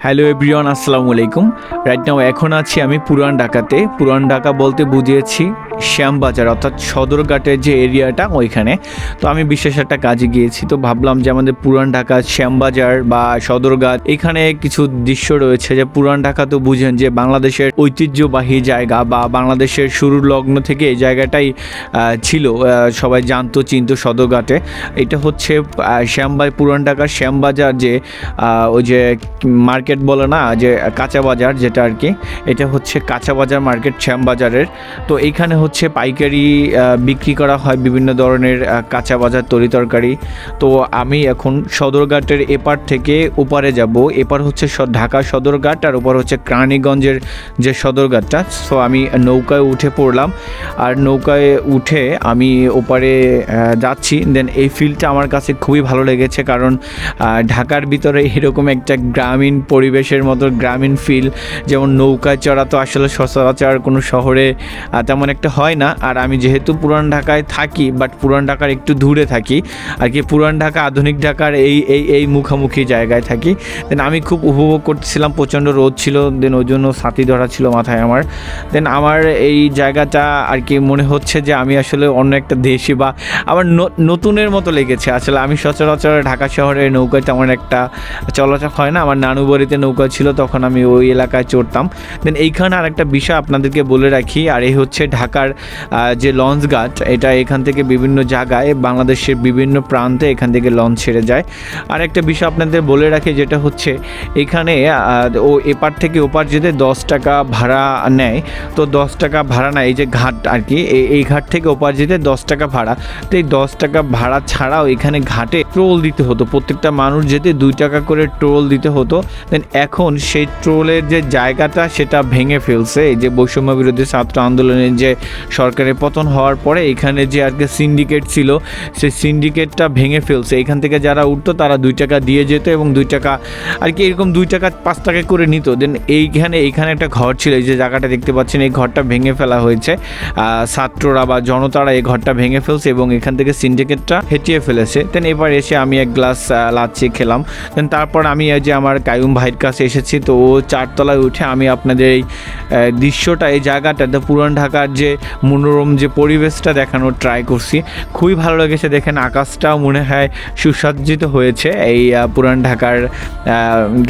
Hello everyone, আসসালামু আলাইকুম। Right now এখন আছি আমি পুরান ঢাকাতে। পুরান ঢাকা বলতে বুঝিয়েছি শ্যামবাজার, অর্থাৎ সদরঘাটের যে এরিয়াটা ওইখানে। তো আমি বিশেষ একটা কাজে গিয়েছি, তো ভাবলাম যে আমাদের পুরান ঢাকা শ্যামবাজার বা সদরঘাট এখানে কিছু দৃশ্য রয়েছে। যে পুরান ঢাকা তো বুঝেন যে বাংলাদেশের ঐতিহ্যবাহী জায়গা বা বাংলাদেশের শুরুর লগ্ন থেকে এই জায়গাটাই ছিল, সবাই জানতো চিনতো সদরঘাটে। এটা হচ্ছে পুরান ঢাকার শ্যামবাজার, যে ওই যে মার্কেট বলে না, যে কাঁচা বাজার যেটা আর কি, এটা হচ্ছে কাঁচা বাজার মার্কেট শ্যামবাজারের। তো এইখানে হচ্ছে পাইকারি বিক্রি করা হয় বিভিন্ন ধরনের কাঁচা বাজার তরি তরকারি। তো আমি এখন সদরঘাটের এপার থেকে ওপারে যাব। এপার হচ্ছে ঢাকা সদরঘাট আর ওপার হচ্ছে কেরানীগঞ্জের যে সদরঘাটটা। সো আমি নৌকায় উঠে পড়লাম, আর নৌকায় উঠে আমি ওপারে যাচ্ছি। দেন এই ফিলটা আমার কাছে খুবই ভালো লেগেছে, কারণ ঢাকার ভিতরে এরকম একটা গ্রামীণ পরিবেশের মতো গ্রামীণ ফিল, যেমন নৌকায় চড়া তো আসলে সচরাচর কোনো শহরে তেমন একটা হয় না। আর আমি যেহেতু পুরান ঢাকায় থাকি, বাট পুরান ঢাকার একটু দূরে থাকি আর কি, পুরান ঢাকা আধুনিক ঢাকার এই মুখামুখি জায়গায় থাকি। দেন আমি খুব উপভোগ করতেছিলাম, প্রচণ্ড রোদ ছিল, দেন ওই জন্য ছাতি ধরা ছিল মাথায় আমার। দেন আমার এই জায়গাটা আর কি মনে হচ্ছে যে আমি আসলে অন্য একটা দেশে বা আমার নতুনের মতো লেগেছে। আসলে আমি সচরাচর ঢাকা শহরে নৌকায় তেমন একটা চলাচল হয় না। আমার নানু বাড়িতে নৌকা ছিল, তখন আমি ওই এলাকায় চড়তাম। দেন এইখানে আর একটা বিষয় আপনাদেরকে বলে রাখি, আর এই হচ্ছে ঢাকার যে লঞ্চ ঘাট, এটা এখান থেকে বিভিন্ন জায়গায় বাংলাদেশের বিভিন্ন প্রান্তে এখান থেকে লঞ্চ ছেড়ে যায়। আর একটা বিষয় আপনাদের বলে রাখি, যেটা হচ্ছে এখানে ও এপার থেকে ওপার যেতে 10 টাকা ভাড়া নেয়। তো 10 টাকা ভাড়া নেয়, এই যে ঘাট আর কি, এই ঘাট থেকে ওপার যেতে 10 টাকা ভাড়া। তো এই 10 টাকা ভাড়া ছাড়াও এখানে ঘাটে টোল দিতে হতো, প্রত্যেকটা মানুষ যেতে 2 টাকা করে টোল দিতে হতো। দেন এখন সেই টোলের যে জায়গাটা সেটা ভেঙে ফেলছে। এই যে বৈষম্য বিরোধী ছাত্র আন্দোলনের যে সরকারের পতন হওয়ার পরে এখানে যে আর কি সিন্ডিকেট ছিল, সেই সিন্ডিকেটটা ভেঙে ফেলছে। এখান থেকে যারা উঠতো তারা 2 টাকা দিয়ে যেত, এবং 2 টাকা আর কি এরকম 2 টাকা 5 টাকা করে নিত। দেন এইখানে একটা ঘর ছিল, এই যে জায়গাটা দেখতে পাচ্ছেন, এই ঘরটা ভেঙে ফেলা হয়েছে। ছাত্ররা বা জনতারা এই ঘরটা ভেঙে ফেলছে এবং এখান থেকে সিন্ডিকেটটা হেঁটিয়ে ফেলেছে। দেন এবার এসে আমি এক গ্লাস লাচ্ছি খেলাম। দেন তারপর আমি এই যে আমার কায়ুম ভাইয়ের কাছে এসেছি, তো ও 4 তলায় উঠে আমি আপনাদের এই দৃশ্যটা, এই জায়গাটাতে পুরান ঢাকার যে মনোরম যে পরিবেশটা দেখানোর ট্রাই করছি। খুবই ভালো লেগেছে। দেখেন আকাশটাও মনে হয় সুসজ্জিত হয়েছে এই পুরান ঢাকার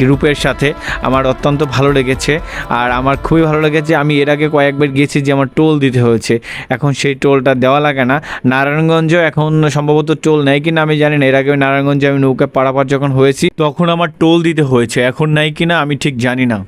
রূপের সাথে। আমার অত্যন্ত ভালো লেগেছে। আর আমার খুবই ভালো লেগেছে, আমি এর আগে কয়েকবার গিয়েছি যে আমার টোল দিতে হয়েছে, এখন সেই টোলটা দেওয়া লাগে না। নারায়ণগঞ্জেও এখন সম্ভবত টোল নেয় কিনা আমি জানি না। এর আগে নারায়ণগঞ্জে আমি নৌকা পারাপার যখন হয়েছি তখন আমার টোল দিতে হয়েছে, এখন নাই কিনা আমি ঠিক জানি না।